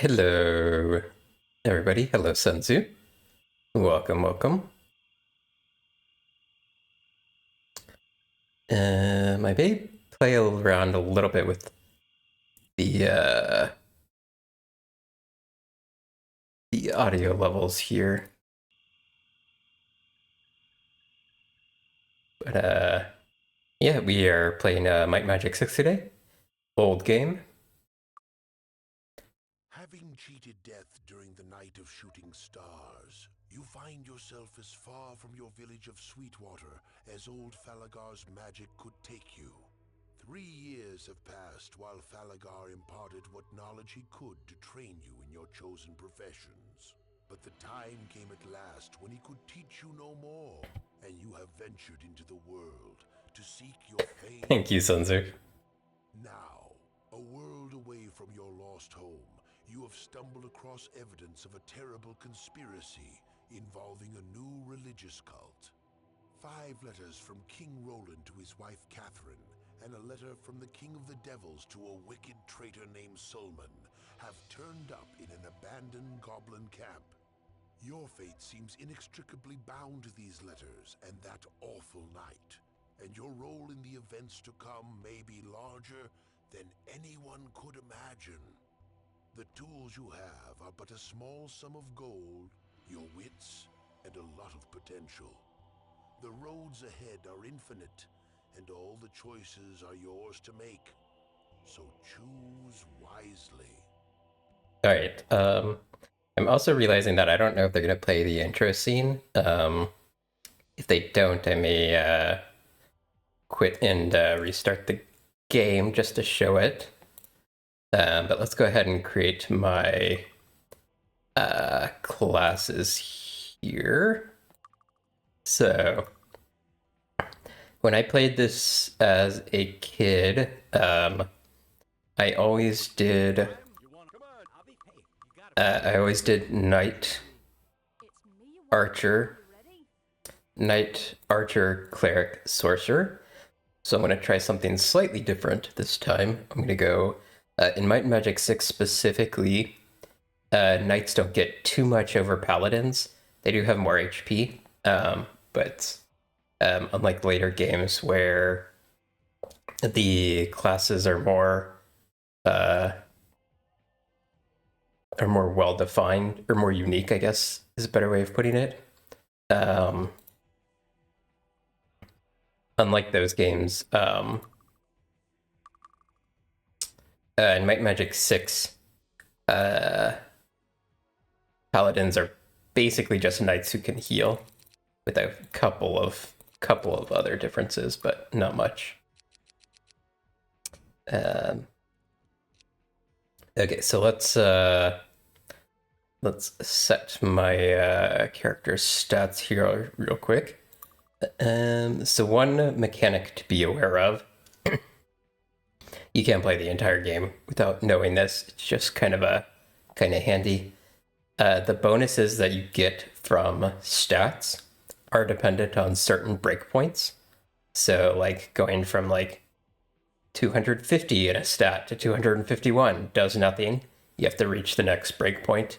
Hello, everybody. Hello, Sunzu. Welcome, welcome. I may play around a little bit with the audio levels here, but yeah, we are playing Might Magic 6 today. Old game. Having cheated death during the night of shooting stars, you find yourself as far from your village of Sweetwater as old Falagar's magic could take you. 3 years have passed while Falagar imparted what knowledge he could to train you in your chosen professions. But the time came at last when he could teach you no more, and you have ventured into the world to seek your fame. Thank you, Sunzu. Now, a world away from your lost home, you have stumbled across evidence of a terrible conspiracy involving a new religious cult. 5 letters from King Roland to his wife Catherine, and a letter from the King of the Devils to a wicked traitor named Sulman, have turned up in an abandoned goblin camp. Your fate seems inextricably bound to these letters and that awful night, and your role in the events to come may be larger than anyone could imagine. The tools you have are but a small sum of gold, your wits, and a lot of potential. The roads ahead are infinite, and all the choices are yours to make. So choose wisely. All right. I'm also realizing that I don't know if they're gonna play the intro scene. If they don't, I may quit and restart the game just to show it. But let's go ahead and create my classes here. So when I played this as a kid, I always did knight, archer, cleric, sorcerer. So I'm going to try something slightly different this time. I'm going to go, in Might and Magic 6 specifically, knights don't get too much over paladins. They do have more HP, but unlike later games where the classes are more well-defined, or more unique, I guess, is a better way of putting it. Unlike those games, in Might and Magic 6, paladins are basically just knights who can heal, with a couple of other differences, but not much. Okay, so let's set my character's stats here real quick. So one mechanic to be aware of. You can't play the entire game without knowing this. It's just kind of handy. The bonuses that you get from stats are dependent on certain breakpoints. So like going from like 250 in a stat to 251 does nothing. You have to reach the next breakpoint.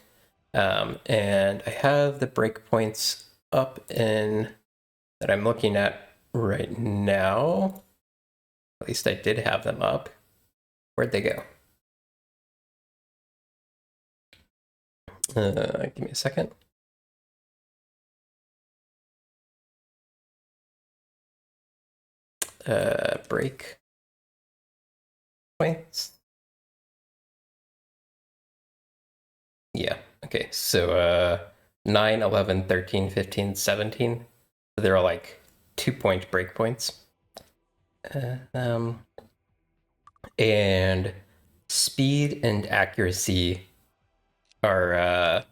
And I have the breakpoints up in that I'm looking at right now. At least I did have them up. Where'd they go? Give me a second. Break points. Yeah, okay, so 9, 11, 13, 15, 17. They're all like 2-point breakpoints. And speed and accuracy are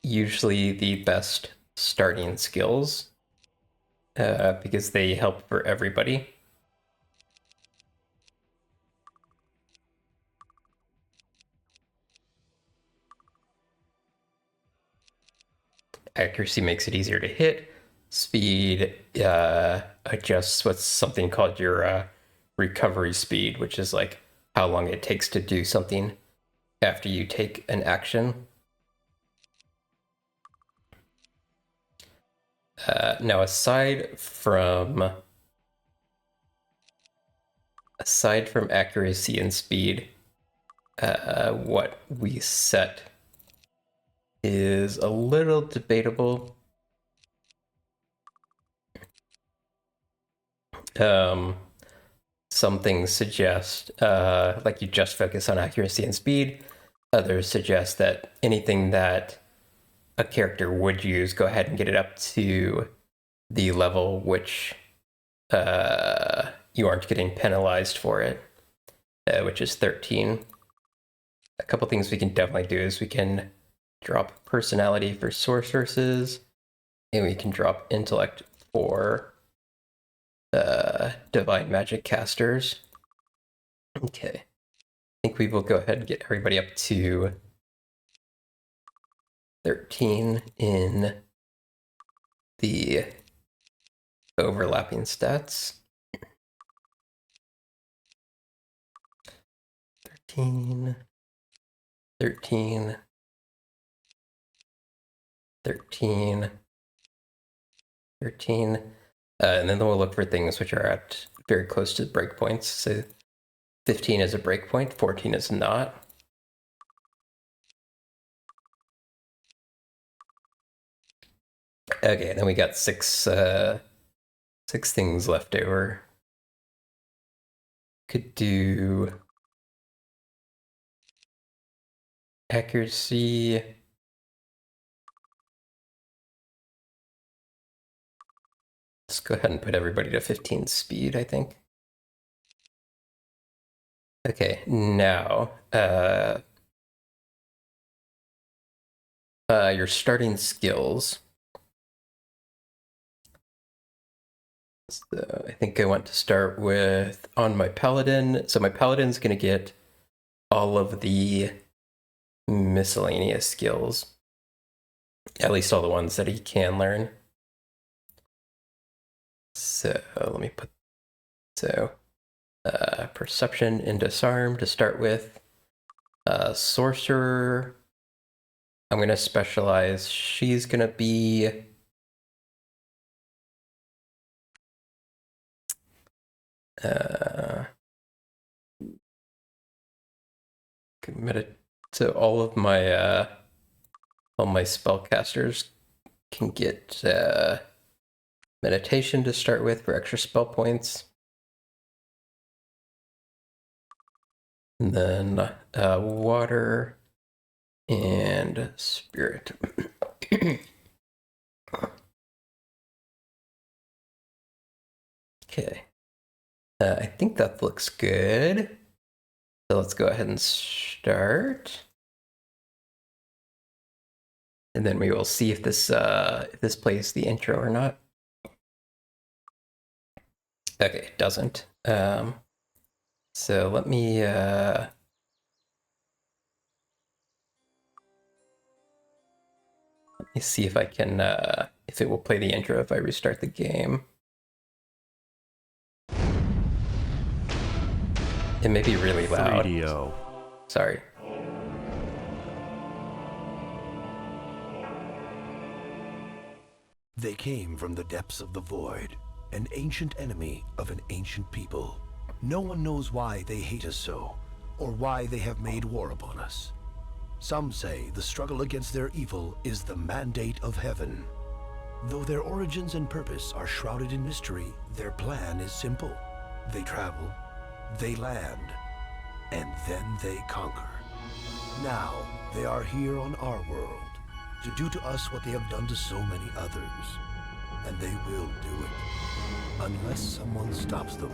usually the best starting skills because they help for everybody. Accuracy makes it easier to hit. Speed adjusts what's something called your recovery speed, which is like how long it takes to do something. after you take an action. Now, aside from accuracy and speed, what we set is a little debatable. Some things suggest like you just focus on accuracy and speed. Others suggest that anything that a character would use, go ahead and get it up to the level which you aren't getting penalized for it, which is 13. A couple things we can definitely do is we can drop personality for sorceresses, and we can drop intellect for divine magic casters. Okay. I think we will go ahead and get everybody up to 13 in the overlapping stats. 13, 13, 13, 13. And then we'll look for things which are at very close to breakpoints. So 15 is a breakpoint, 14 is not. Okay, then we got six things left over. Could do accuracy. Let's go ahead and put everybody to 15 speed, I think. Okay, now your starting skills. So I think I want to start with on my paladin. So my paladin's going to get all of the miscellaneous skills, at least all the ones that he can learn. So let me put perception and disarm to start with. Sorcerer, I'm going to specialize. She's going to be committed to all my spellcasters can get meditation to start with for extra spell points. And then water and spirit. Okay. I think that looks good. So let's go ahead and start. And then we will see if this plays the intro or not. Okay, it doesn't. So let me see if I can if it will play the intro if I restart the game. It may be really loud. 3DO. Sorry. They came from the depths of the void, an ancient enemy of an ancient people. No one knows why they hate us so, or why they have made war upon us. Some say the struggle against their evil is the mandate of heaven. Though their origins and purpose are shrouded in mystery, their plan is simple. They travel, they land, and then they conquer. Now, they are here on our world to do to us what they have done to so many others. And they will do it, unless someone stops them.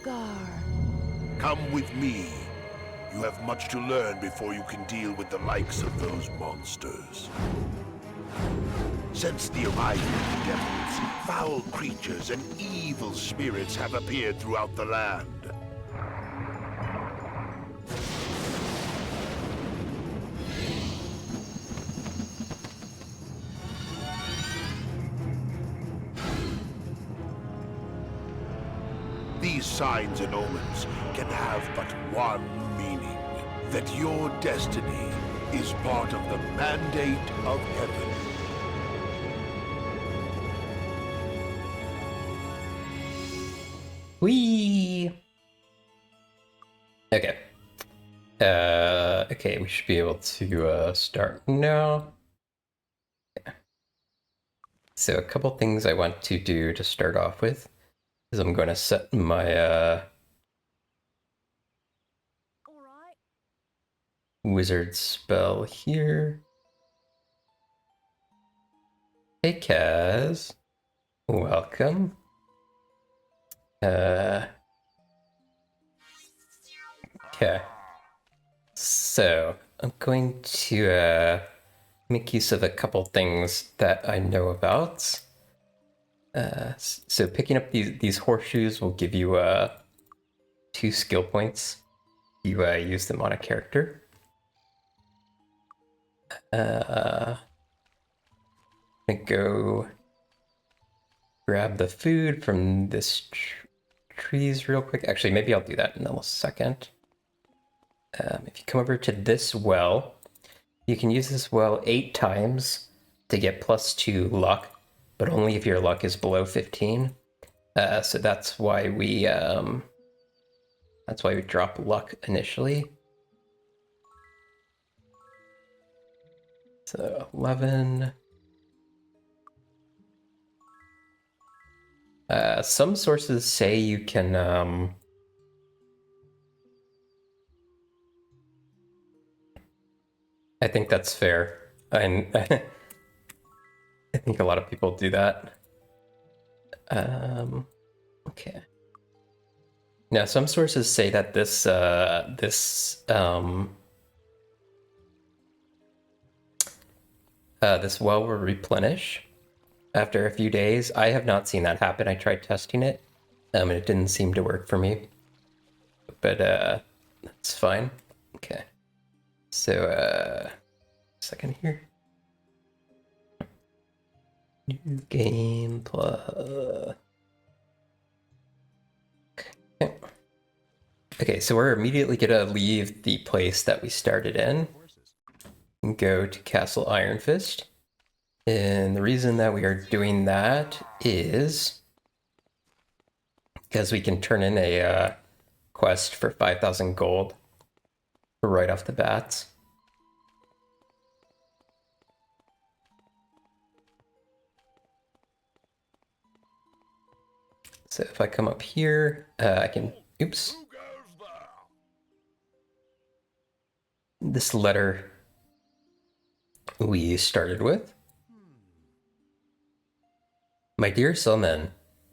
Bulgar. Come with me. You have much to learn before you can deal with the likes of those monsters. Since the arrival of the devils, foul creatures and evil spirits have appeared throughout the land. These signs and omens can have but one meaning, that your destiny is part of the mandate of heaven. Whee! Okay. Okay, we should be able to start now. Yeah. So a couple things I want to do to start off with is I'm going to set my wizard spell here. Hey Kaz, welcome. Okay. So I'm going to make use of a couple things that I know about. So picking up these horseshoes will give you 2 skill points. You use them on a character. I'm gonna go grab the food from this trees real quick. Actually, maybe I'll do that in a second. If you come over to this well, you can use this well 8 times to get +2 luck, but only if your luck is below 15. So that's why we drop luck initially. So 11. Some sources say you can I think that's fair. And I think a lot of people do that. Okay. Now, some sources say that this well will replenish after a few days. I have not seen that happen. I tried testing it, and it didn't seem to work for me. But that's fine. Okay. So second here. New game plus. Okay, so we're immediately gonna leave the place that we started in and go to Castle Iron Fist. And the reason that we are doing that is because we can turn in a quest for 5,000 gold right off the bat. So if I come up here, I can, oops. This letter we started with. My dear Solmen,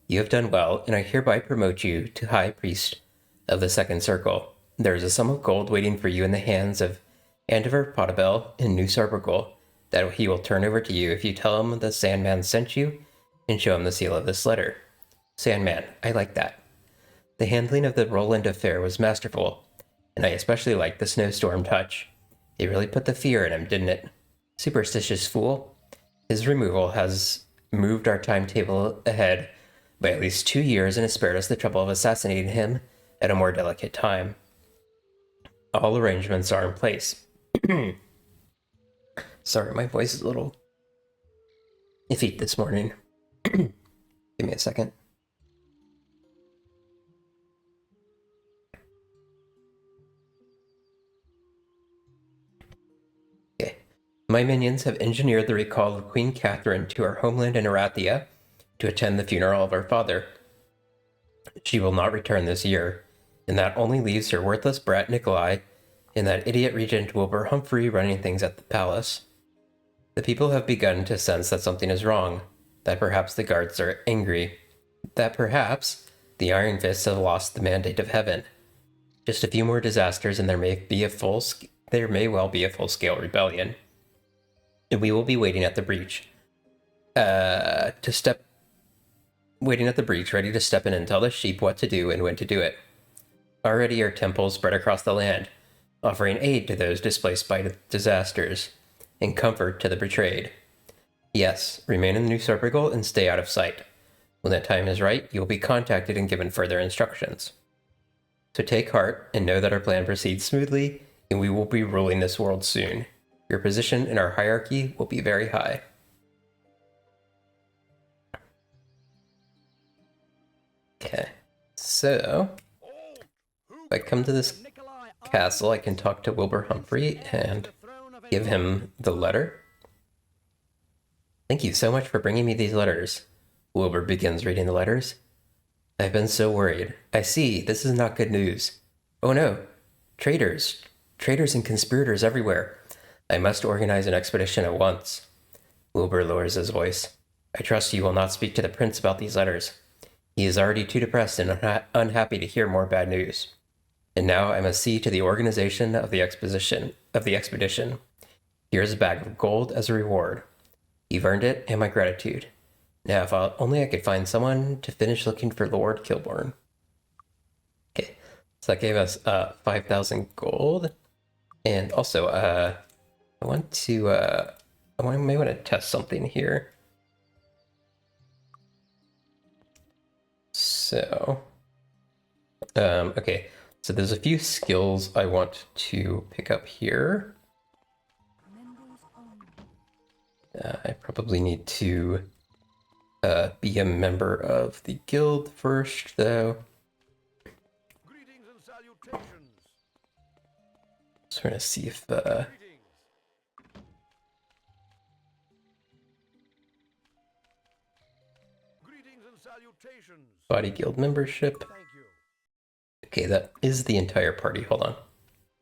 you have done well, and I hereby promote you to High Priest of the Second Circle. There is a sum of gold waiting for you in the hands of Andiver Potabel in New Sarbergol that he will turn over to you if you tell him the Sandman sent you and show him the seal of this letter. Sandman, I like that. The handling of the Roland affair was masterful, and I especially liked the snowstorm touch. It really put the fear in him, didn't it? Superstitious fool. His removal has moved our timetable ahead by at least 2 years and has spared us the trouble of assassinating him at a more delicate time. All arrangements are in place. Sorry, my voice is a little iffy this morning. Give me a second. Okay. My minions have engineered the recall of Queen Catherine to her homeland in Arathia to attend the funeral of her father. She will not return this year, and that only leaves her worthless brat Nikolai and that idiot Regent Wilbur Humphrey running things at the palace. The people have begun to sense that something is wrong, that perhaps the guards are angry, that perhaps The Iron Fists have lost the mandate of heaven. Just a few more disasters and there may well be a full-scale rebellion. And we will be waiting at the breach. Waiting at the breach, ready to step in and tell the sheep what to do and when to do it. Already are temples spread across the land, offering aid to those displaced by disasters, and comfort to the betrayed. Yes, remain in the New Serpigal and stay out of sight. When that time is right, you will be contacted and given further instructions. So take heart and know that our plan proceeds smoothly, and we will be ruling this world soon. Your position in our hierarchy will be very high. Okay, so if I come to this castle, I can talk to Wilbur Humphrey and give him the letter. Thank you so much for bringing me these letters. Wilbur begins reading the letters. I've been so worried. I see, this is not good news. Oh no, traitors and conspirators everywhere. I must organize an expedition at once. Wilbur lowers his voice. I trust you will not speak to the prince about these letters. He is already too depressed and unhappy to hear more bad news. And now I must see to the organization of the expedition. Here's a bag of gold as a reward. You've earned it, and my gratitude. Now, if only I could find someone to finish looking for Lord Kilborn. Okay, so that gave us 5,000 gold. And also, I may want to test something here. So, okay, so there's a few skills I want to pick up here. I probably need to be a member of the guild first, though. Greetings and salutations. Just trying to see if Greetings and salutations. body guild membership. Thank you. Okay, that is the entire party. Hold on.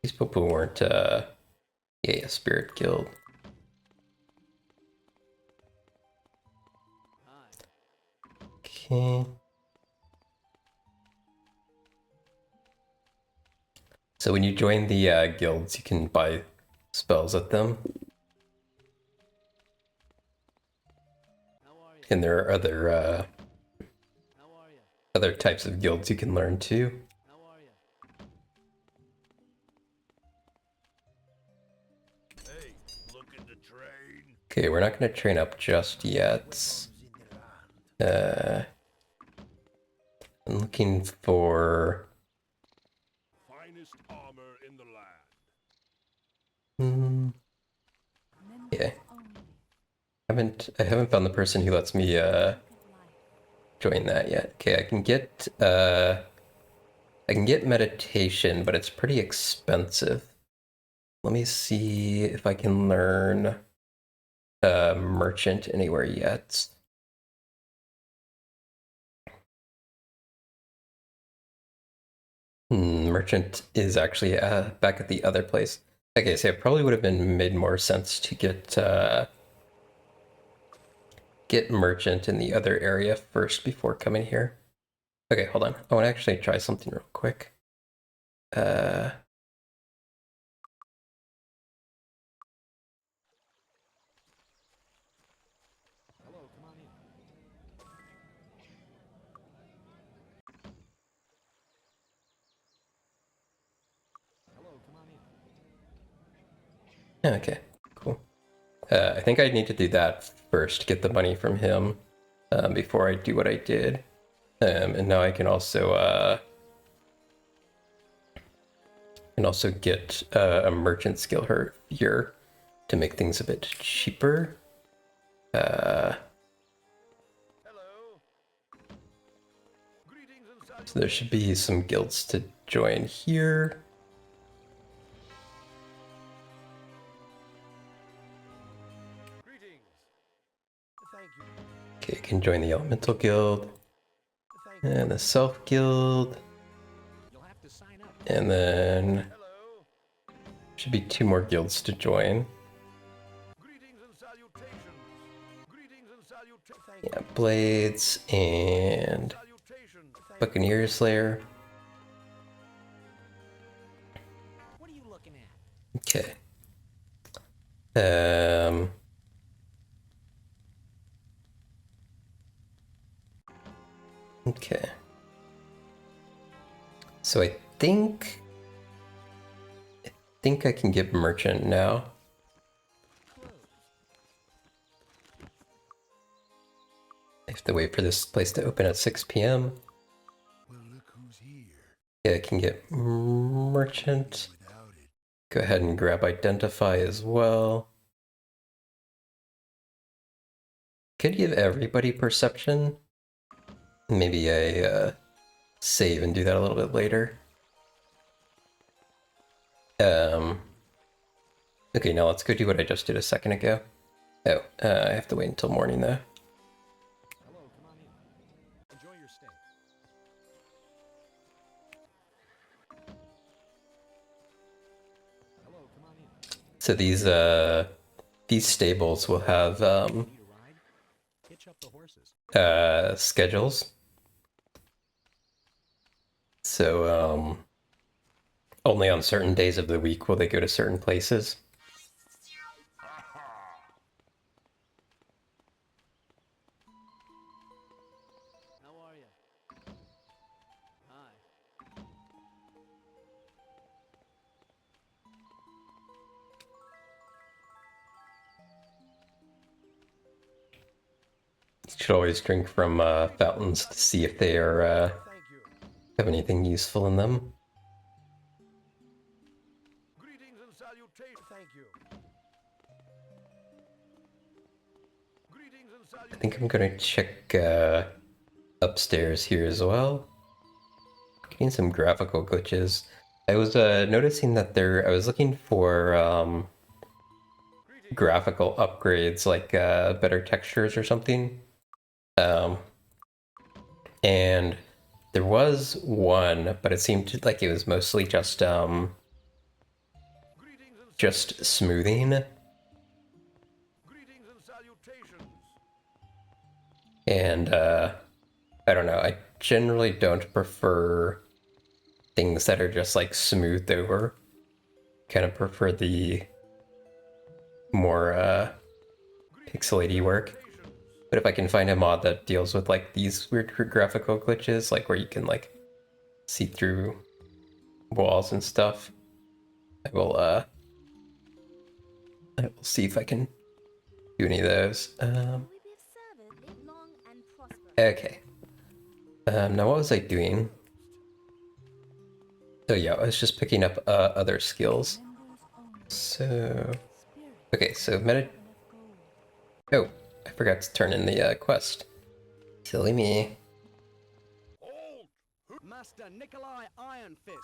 These people weren't, yeah, Spirit Guild. Okay. So when you join the guilds, you can buy spells at them. And there are other types of guilds you can learn too. Hey, look at the train. Okay, we're not going to train up just yet. I'm looking for... Finest armor in the land. Yeah. I haven't found the person who lets me join that yet. Okay, I can get meditation, but it's pretty expensive. Let me see if I can learn merchant anywhere yet. Merchant is actually back at the other place. Okay, so it probably would have made more sense to get merchant in the other area first before coming here. Okay, hold on. I want to actually try something real quick. Okay, cool. I think I need to do that first, get the money from him before I do what I did. And now I can also get a merchant skill here to make things a bit cheaper. Hello. Greetings and salutations. So there should be some guilds to join here. Greetings. Thank you. Okay, I can join the Elemental Guild Thank you. and the Self Guild. You'll have to sign up. And then Hello. should be 2 more guilds to join. Greetings and salutations. Greetings and salutations. Thank Yeah, Blades and Salutations. Buccaneer Slayer. What are you looking at? Okay. Okay. So I think I can get merchant now. I have to wait for this place to open at 6 p.m. Well, look who's here. Yeah, I can get merchant. Without it, Go ahead and grab identify as well. Could give everybody perception. Maybe I save and do that a little bit later. Okay, now let's go do what I just did a second ago. Oh, I have to wait until morning though. Hello, come on in. Enjoy your stay. Hello, come on in. So these stables will have Need a ride? Hitch up the horses. schedules. So only on certain days of the week will they go to certain places. How are you? Hi. You should always drink from fountains to see if they are Thank you. have anything useful in them. Greetings and salutations. Thank you. Greetings and I salutations. think I'm gonna check upstairs here as well. Getting some graphical glitches. I was noticing that I was looking for graphical upgrades like better textures or something. And there was one, but it seemed like it was mostly just smoothing. Greetings and salutations. And I don't know, I generally don't prefer things that are just like smoothed over. Kind of prefer the more pixelaty work. But if I can find a mod that deals with like these weird graphical glitches, like where you can like see through walls and stuff, I will see if I can do any of those. Okay. Now what was I doing? Oh yeah, I was just picking up other skills. So okay, so oh, I forgot to turn in the quest. Silly me. Hold! Master Nikolai Iron Fist,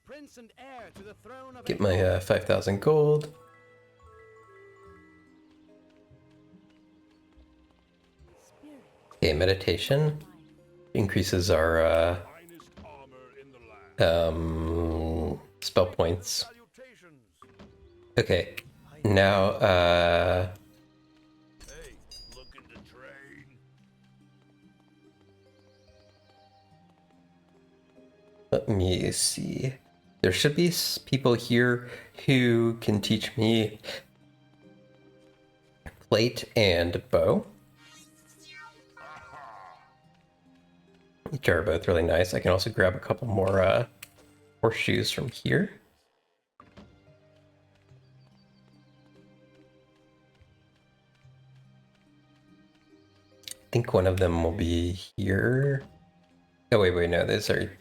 Prince and heir to the throne of Get my 5,000 gold. Okay, meditation increases our spell points. Okay, now hey, looking to train? let me see. There should be people here who can teach me plate and bow, which are both really nice. I can also grab a couple more horseshoes from here. I think one of them will be here. Oh wait, no, these are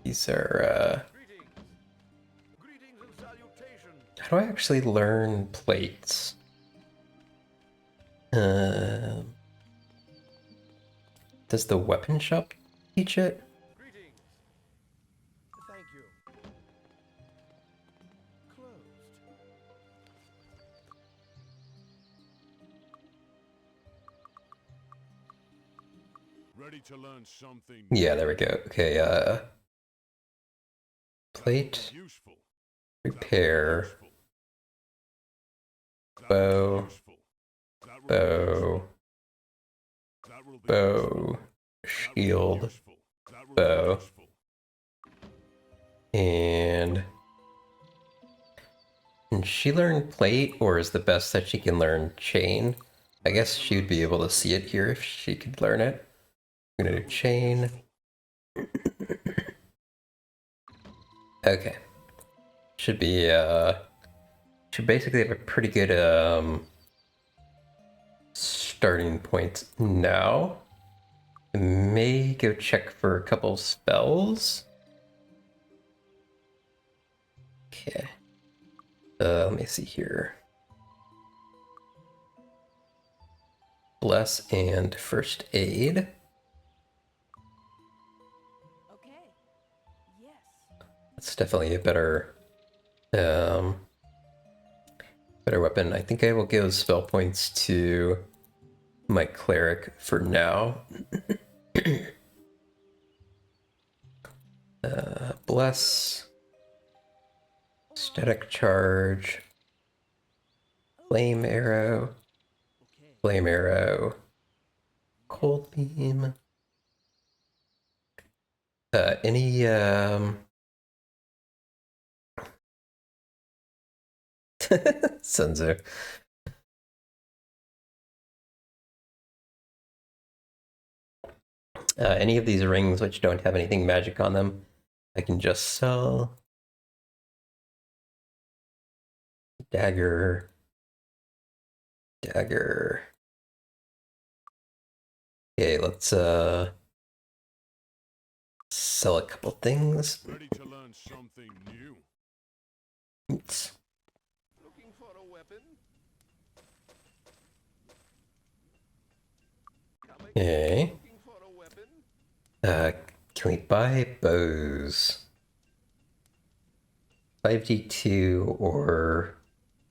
Greetings and salutations. how do I actually learn plates? Does the weapon shop teach it? Greetings. Thank you. Closed. Ready to learn something? Yeah, there we go. Okay, plate, Useful. repair, bow, bow, bow, shield, bow. And can she learn plate, or is the best that she can learn chain? I guess she would be able to see it here if she could learn it. I'm gonna do chain. Okay. Should be, should basically have a pretty good, starting point now. I may go check for a couple spells. Okay. Let me see here. Bless and first aid. Okay. Yes. That's definitely a better better weapon. I think I will give spell points to my cleric for now. Bless, static charge, flame arrow, cold beam. Any Sunzu. Any of these rings which don't have anything magic on them, I can just sell. Dagger. Okay, let's sell a couple things. Ready to learn something new? Oops. Looking for a weapon? Okay. Looking for a weapon? Can we buy bows? 5d2 or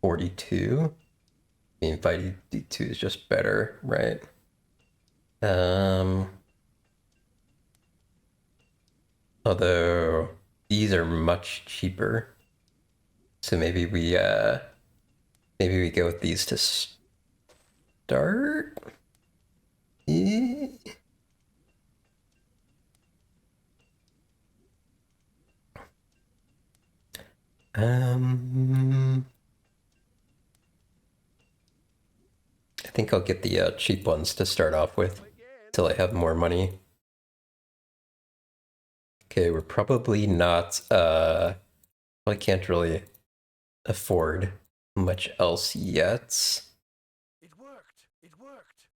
42? I mean, 5d2 is just better, right? Although these are much cheaper. So maybe we go with these to start? Yeah. I think I'll get the cheap ones to start off with till I have more money. Okay, we're probably not, I can't really afford much else yet. It worked! It worked!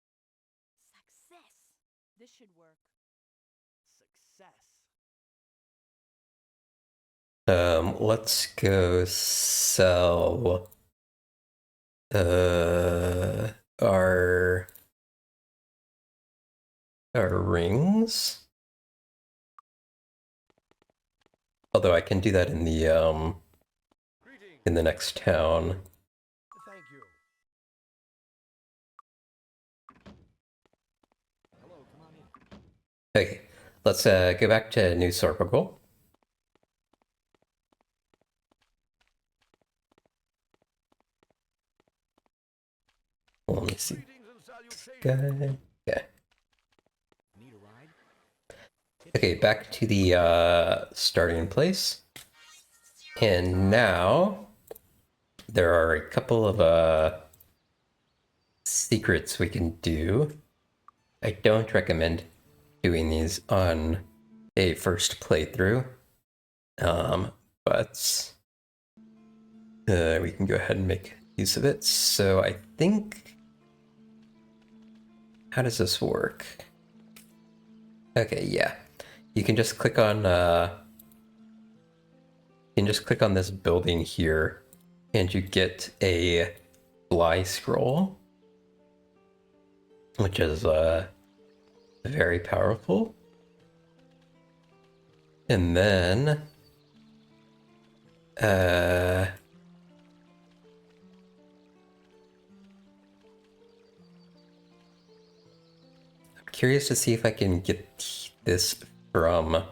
Success. This should work. Success. Let's go sell our rings. Although I can do that in the next town. Thank you. Hello, come on in. Okay, let's go back to New Sorpigal. Let me see. Greetings and salutations. Guy. Okay. Need a ride? Okay, back to the starting place. And now there are a couple of secrets we can do. I don't recommend doing these on a first playthrough. But we can go ahead and make use of it. So I think, how does this work? Okay, yeah. You can just click on this building here and you get a fly scroll, which is very powerful. And then I'm curious to see if I can get this from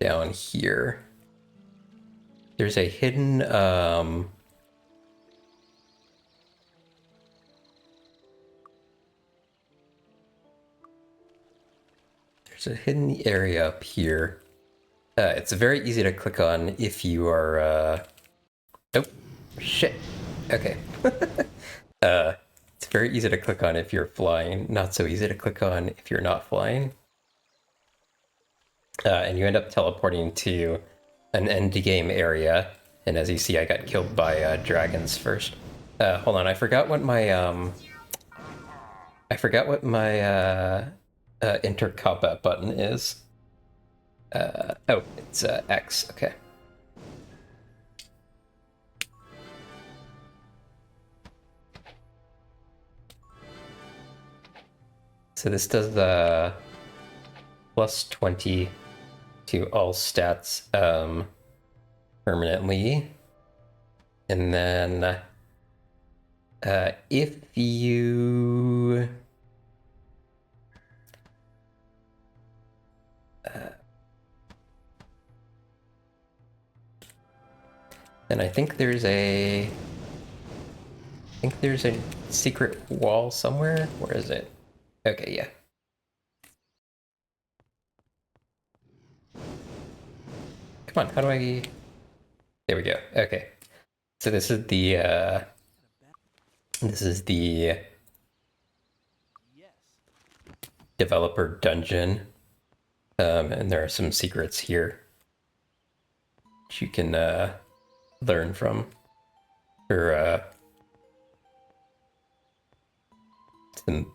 down here. There's a hidden there's a hidden area up here. It's very easy to click on if you are, oh, shit. Okay. It's very easy to click on if you're flying, not so easy to click on if you're not flying. And you end up teleporting to an end game area. And as you see, I got killed by dragons first. Hold on, I forgot what my enter combat button is. Oh, it's X. Okay. So this does the plus 20 to all stats permanently. And then if you and I think there's a secret wall somewhere. Where is it? Okay, yeah. Come on, how do I... There we go. Okay. So this is the developer dungeon. And there are some secrets here which you can learn from. Or some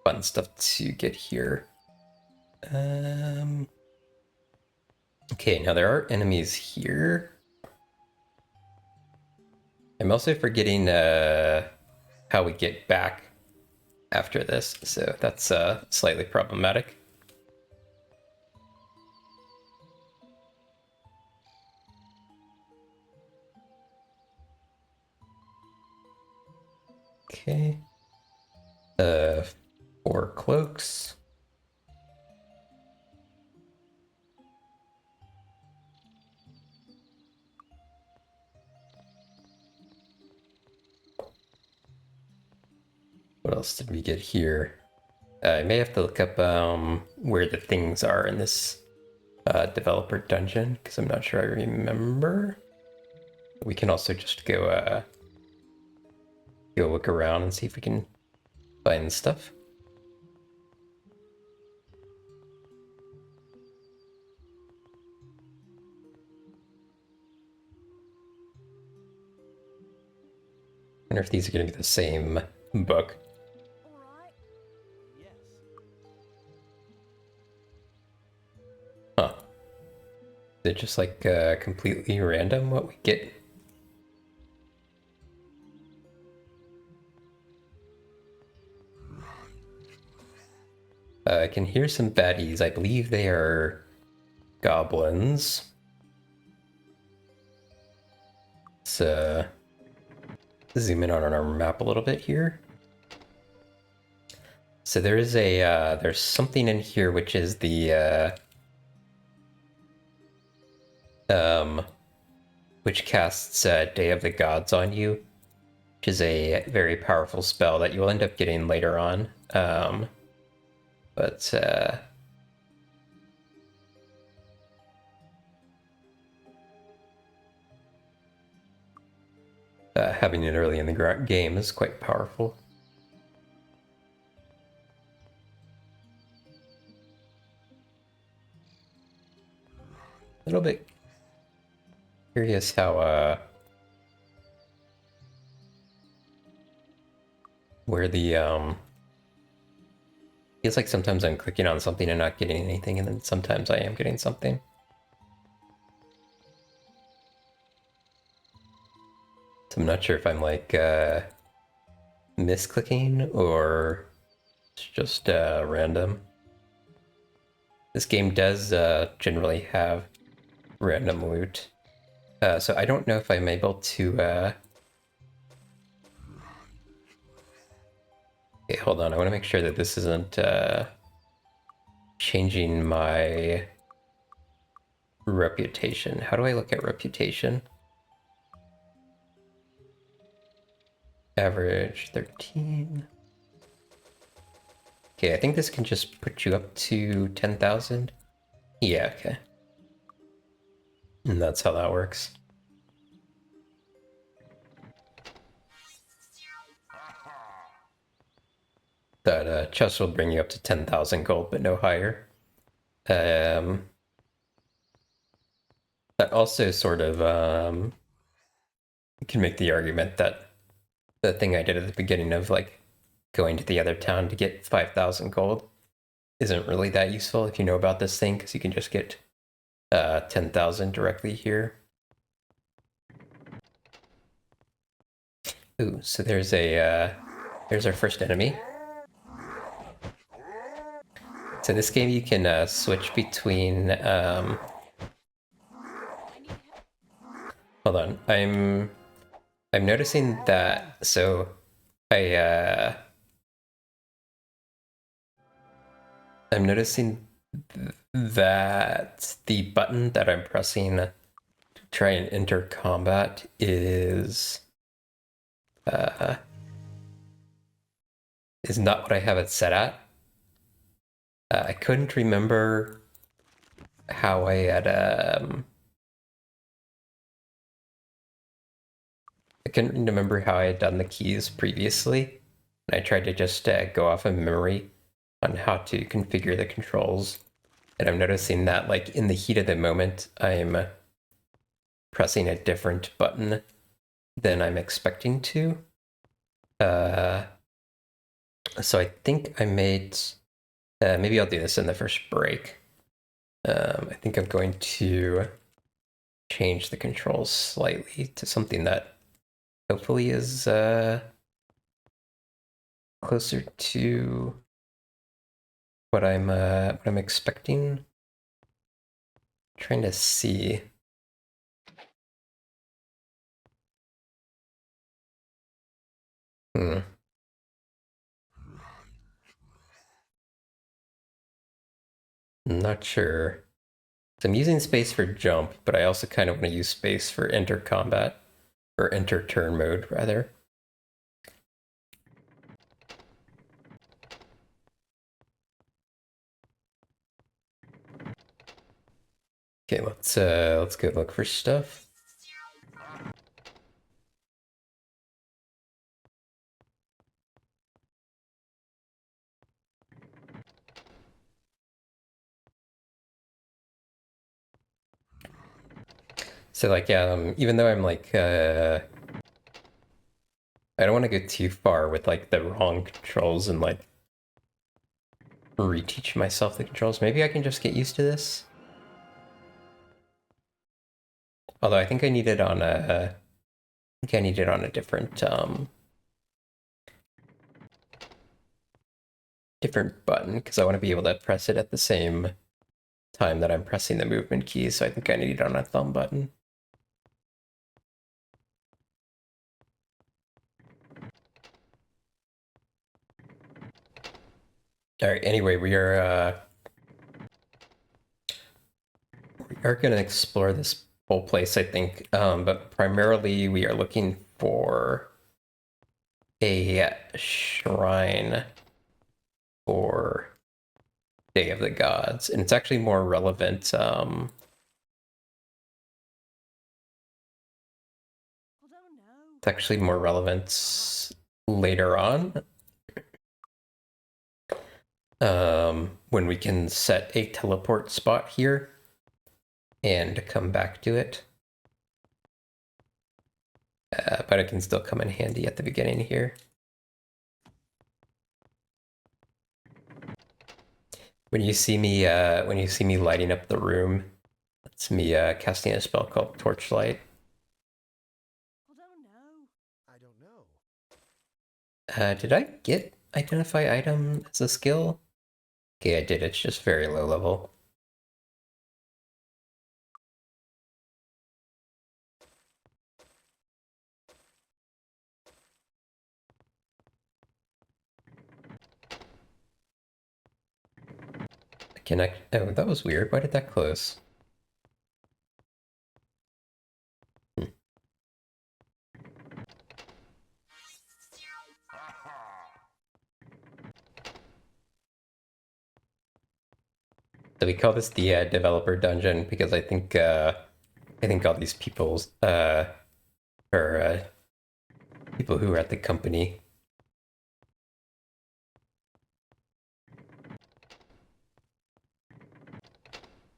fun stuff to get here. Okay, now there are enemies here. I'm also forgetting how we get back after this, so that's slightly problematic. Okay. 4 cloaks. What else did we get here? I may have to look up where the things are in this developer dungeon, because I'm not sure I remember. We can also just go look around and see if we can find stuff. I wonder if these are going to be the same book. Alright. Yes. Huh. Is it just like completely random what we get? I can hear some baddies. I believe they are goblins. Let's zoom in on our map a little bit here. So there is there's something in here which is the which casts Day of the Gods on you, which is a very powerful spell that you'll end up getting later on. But having it early in the game is quite powerful. A little bit curious how where the feels like sometimes I'm clicking on something and not getting anything, and then sometimes I am getting something. So I'm not sure if I'm like misclicking or it's just random. This game does generally have random loot. So I don't know if I'm able to... Okay, hold on. I want to make sure that this isn't changing my reputation. How do I look at reputation? Average 13. Okay, I think this can just put you up to 10,000. Yeah, okay. And that's how that works. That chest will bring you up to 10,000 gold, but no higher. That also sort of can make the argument that the thing I did at the beginning of like going to the other town to get 5,000 gold isn't really that useful if you know about this thing, because you can just get 10,000 directly here. Ooh, so there's our first enemy. So this game you can switch between hold on, I'm noticing that, so I'm noticing that the button that I'm pressing to try and enter combat is not what I have it set at. I couldn't remember how I had I couldn't remember how I had done the keys previously, and I tried to just go off of memory on how to configure the controls. And I'm noticing that, like, in the heat of the moment, I'm pressing a different button than I'm expecting to. So I think I made... maybe I'll do this in the first break. I think I'm going to change the controls slightly to something that hopefully is closer to what I'm expecting. Trying to see. I'm not sure. So I'm using space for jump, but I also kind of want to use space for enter combat, or enter turn mode, rather. Okay, let's go look for stuff. So like, even though I'm like, I don't want to go too far with like the wrong controls and like reteach myself the controls. Maybe I can just get used to this. Although I think I need it on a, I think I need it on a different different button, because I want to be able to press it at the same time that I'm pressing the movement keys. So I think I need it on a thumb button. All right. Anyway, we are going to explore this whole place, I think, but primarily we are looking for a shrine for Day of the Gods, and it's actually more relevant. Well, don't know. It's actually more relevant later on. When we can set a teleport spot here and come back to it. But it can still come in handy at the beginning here. When you see me lighting up the room, that's me casting a spell called Torchlight. Well, don't know. I don't know. Did I get Identify Item as a skill? Okay, I did. It's just very low level. Connect. Oh, that was weird. Why did that close? So we call this the developer dungeon because I think all these people's are people who are at the company.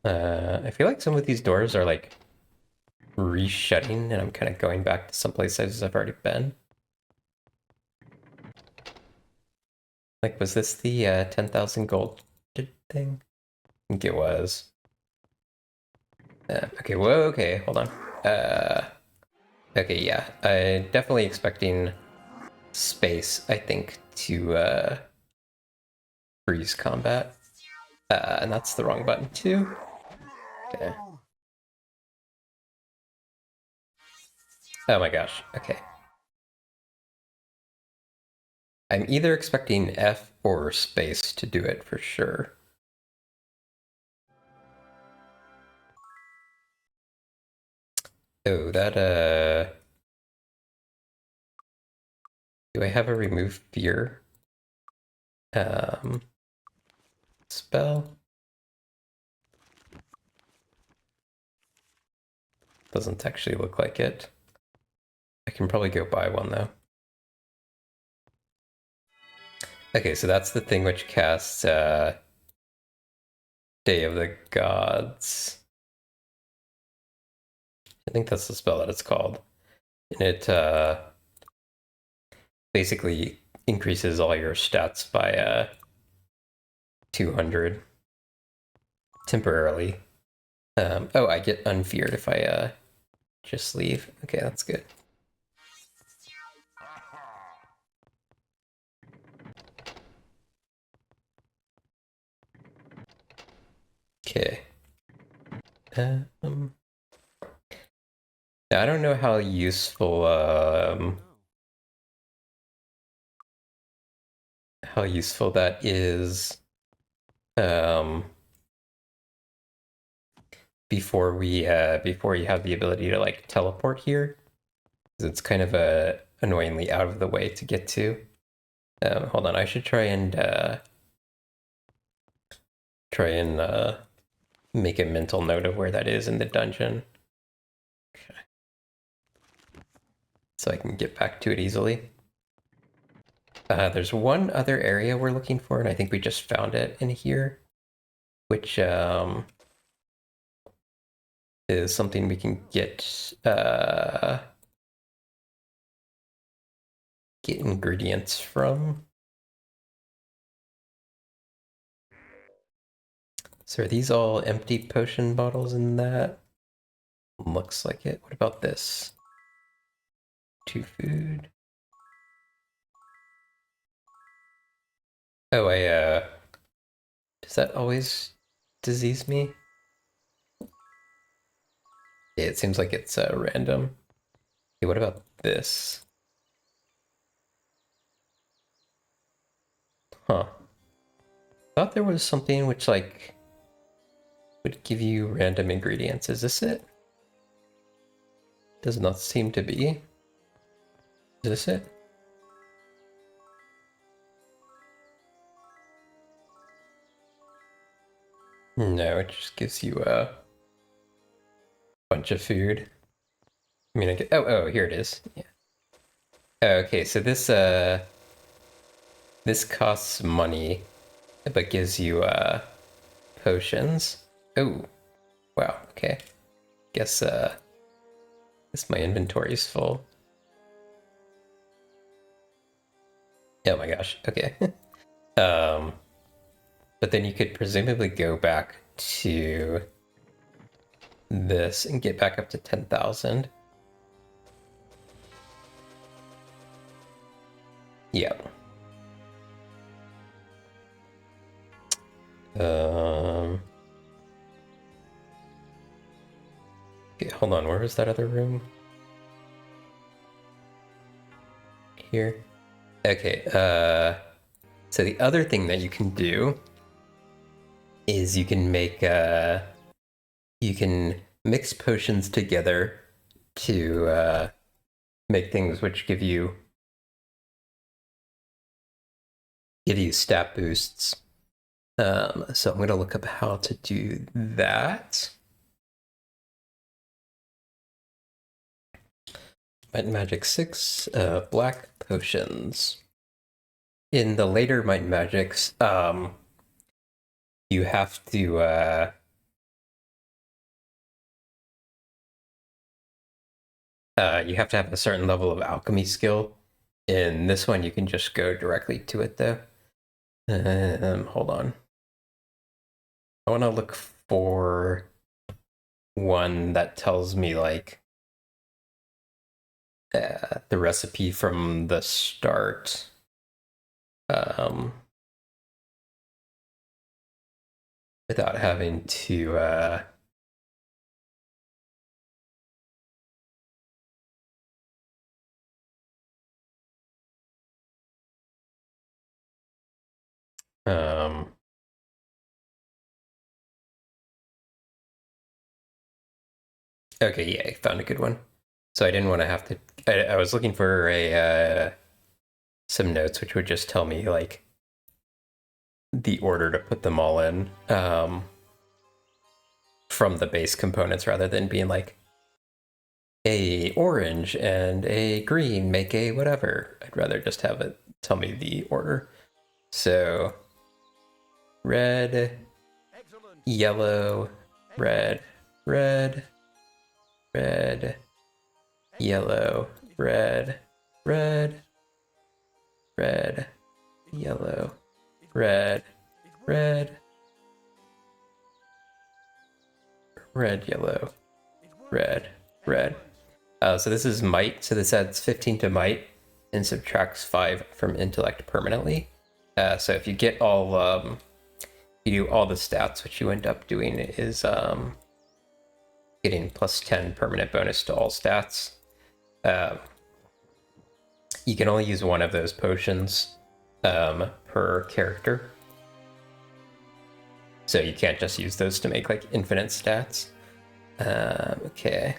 I feel like some of these doors are like reshutting, and I'm kind of going back to some places I've already been. Like, was this the 10,000 gold thing? I think it was. Okay, whoa, okay, hold on. Okay, yeah, I'm definitely expecting space, I think, to freeze combat. And that's the wrong button too. Okay. Oh my gosh, okay. I'm either expecting F or space to do it for sure. Oh, that, do I have a remove fear? Spell? Doesn't actually look like it. I can probably go buy one though. Okay, so that's the thing which casts, Day of the Gods. I think that's the spell that it's called. And it, basically increases all your stats by, 200 temporarily. Oh, I get unfeared if I just leave. Okay, that's good. Okay. I don't know how useful that is before you have the ability to like teleport here. It's kind of annoyingly out of the way to get to. Hold on, I should try and make a mental note of where that is in the dungeon. Okay. So I can get back to it easily. There's one other area we're looking for, and I think we just found it in here, which is something we can get ingredients from. So are these all empty potion bottles in that? Looks like it. What about this? 2 food. Oh, does that always disease me? Yeah, it seems like it's random. Okay, what about this? Huh. Thought there was something which like would give you random ingredients. Is this it? Does not seem to be. Is this it? No, it just gives you a bunch of food. I mean, oh, here it is. Yeah. Okay, so this costs money, but gives you potions. Oh, wow. Okay. Guess my inventory is full. Oh my gosh. Okay. But then you could presumably go back to this and get back up to 10,000. Yeah. Okay, hold on. Where was that other room? Here. Okay. So the other thing that you can do is you can make you can mix potions together to make things which give you stat boosts. So I'm gonna look up how to do that. Might and Magic 6, black potions. In the later Might and Magics, you have to you have to have a certain level of alchemy skill. In this one, you can just go directly to it though. Hold on. I want to look for one that tells me like the recipe from the start. Without having to okay, yeah, I found a good one. So I didn't want to have to. I was looking for a some notes which would just tell me like the order to put them all in from the base components rather than being like a orange and a green make a whatever. I'd rather just have it tell me the order. So red, Excellent. yellow, red, red, red, yellow, red, red, red, yellow, red, red, red, yellow, red, red. So this is might, so this adds 15 to might and subtracts 5 from intellect permanently. So if you get all, you do all the stats, what you end up doing is getting plus 10 permanent bonus to all stats. You can only use one of those potions per character. So you can't just use those to make like infinite stats. Okay.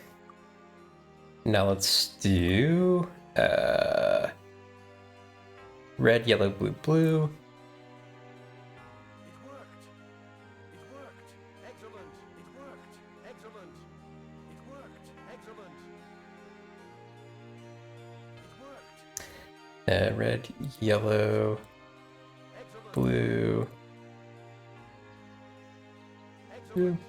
Now let's do red, yellow, blue, blue. It worked. It worked. Excellent. It worked. Excellent. It worked. Excellent. It worked. Red, yellow, Excellent. blue. Excellent.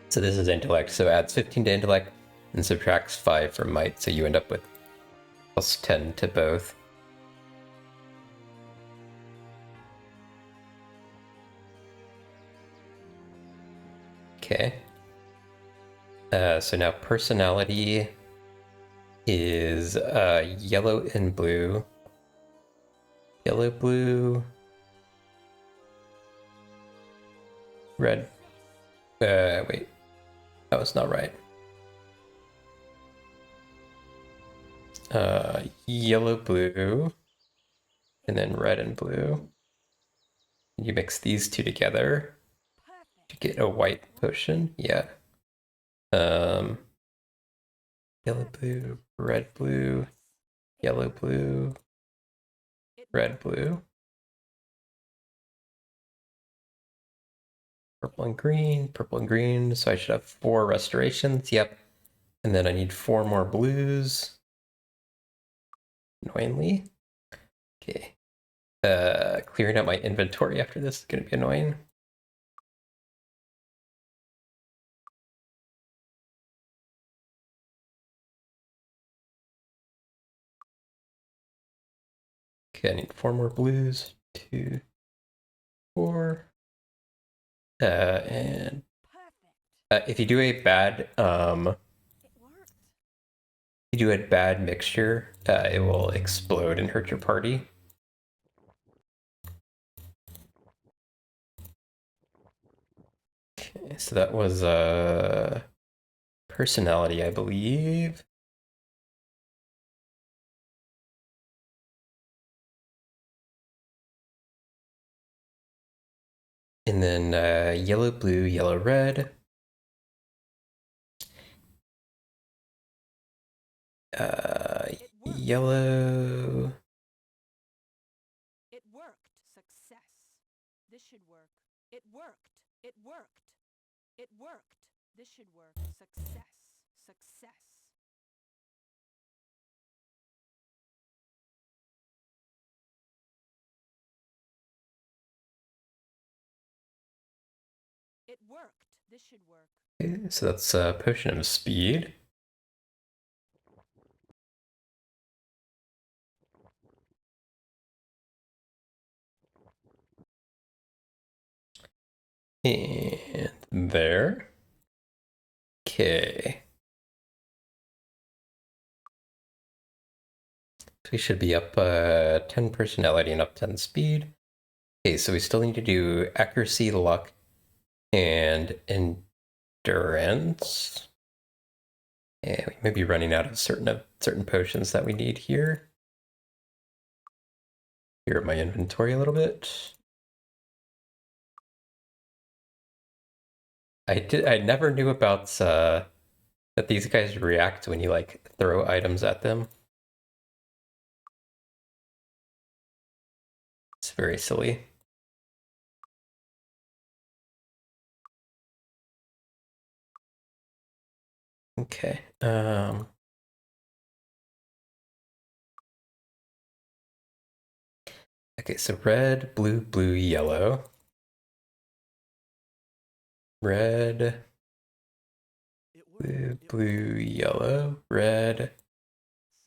So this is intellect, so adds 15 to intellect and subtracts 5 from might, so you end up with plus 10 to both. Okay. So now personality is yellow and blue. Yellow, blue, red. Wait. That was not right. Yellow, blue, and then red and blue. You mix these two together to get a white potion. Yeah. Yellow, blue, red, blue, yellow, blue, red, blue, purple and green. So I should have 4 restorations. Yep. And then I need 4 more blues. Annoyingly. Okay. Clearing out my inventory after this is going to be annoying. Okay, I need 4 more blues. 2, 4. And if you do a bad if you do a bad mixture, it will explode and hurt your party. Okay, so that was personality, I believe. And then yellow, blue, yellow, red. Yellow. It worked. Success. This should work. It worked. It worked. It worked. This should work. Success. Success. It worked. This should work. Okay, so that's a potion of speed. And there. Okay. So we should be up 10 personality and up 10 speed. Okay, so we still need to do accuracy, luck, and endurance. And we may be running out of certain potions that we need here. Here at my inventory a little bit. I never knew about that these guys react when you like throw items at them. It's very silly. Okay. Okay, so red, blue, blue, yellow. Red, blue, blue, yellow, red,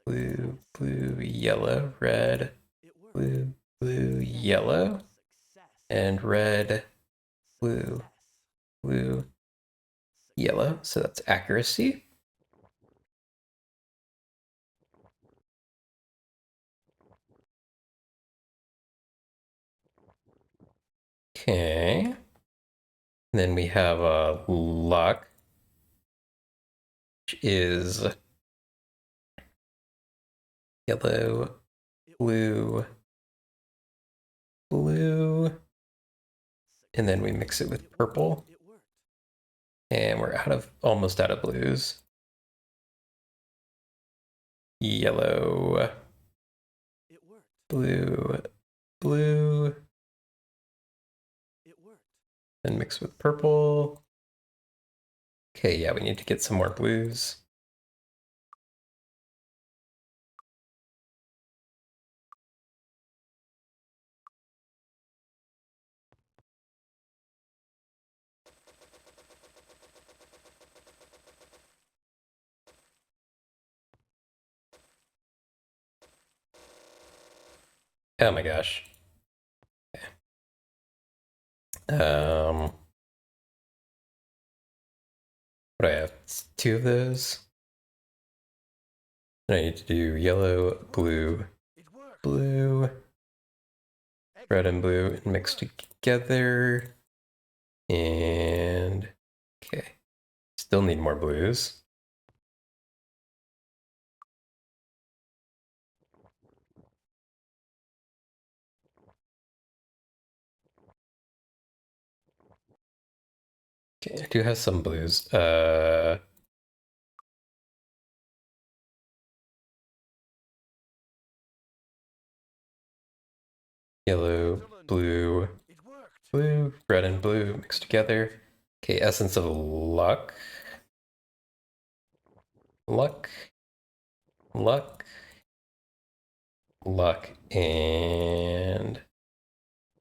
blue, blue, yellow, red, blue, blue, yellow, and red, blue, blue, yellow. So that's accuracy. Okay. Then we have luck, which is yellow, blue, blue, and then we mix it with purple. And we're almost out of blues. Yellow, blue, blue, and mix with purple. Okay, yeah, we need to get some more blues. Oh my gosh. Okay. What do I have? It's 2 of those. And I need to do yellow, blue, blue, red and blue, and mix together. And okay, still need more blues. Okay, I do have some blues. Yellow, blue, blue, red and blue mixed together. Okay, essence of luck. Luck, luck, luck, and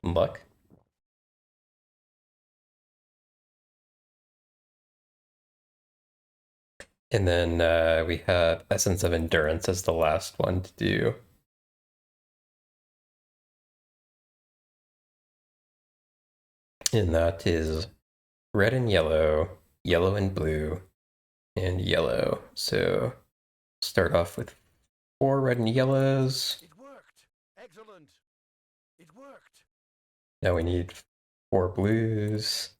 luck. And then we have essence of endurance as the last one to do. And that is red and yellow, yellow and blue, and yellow. So start off with 4 red and yellows. It worked. Excellent. It worked. Now we need 4 blues.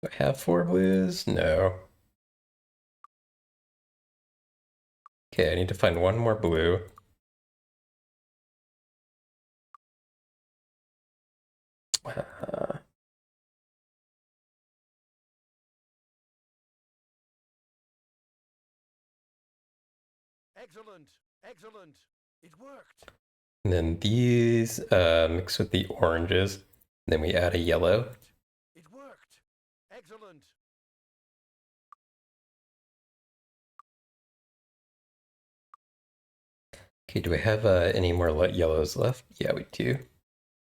Do I have 4 blues? No. Okay, I need to find 1 more blue. Excellent. Excellent. It worked. And then these mix with the oranges. Then we add a yellow. It worked. Excellent. Okay, do we have any more yellows left? Yeah, we do.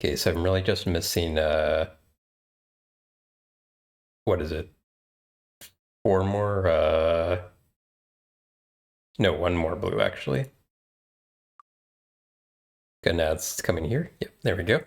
Okay, so I'm really just missing, what is it? 4 more, no, 1 more blue, actually. Good, now it's coming here. Yep, there we go.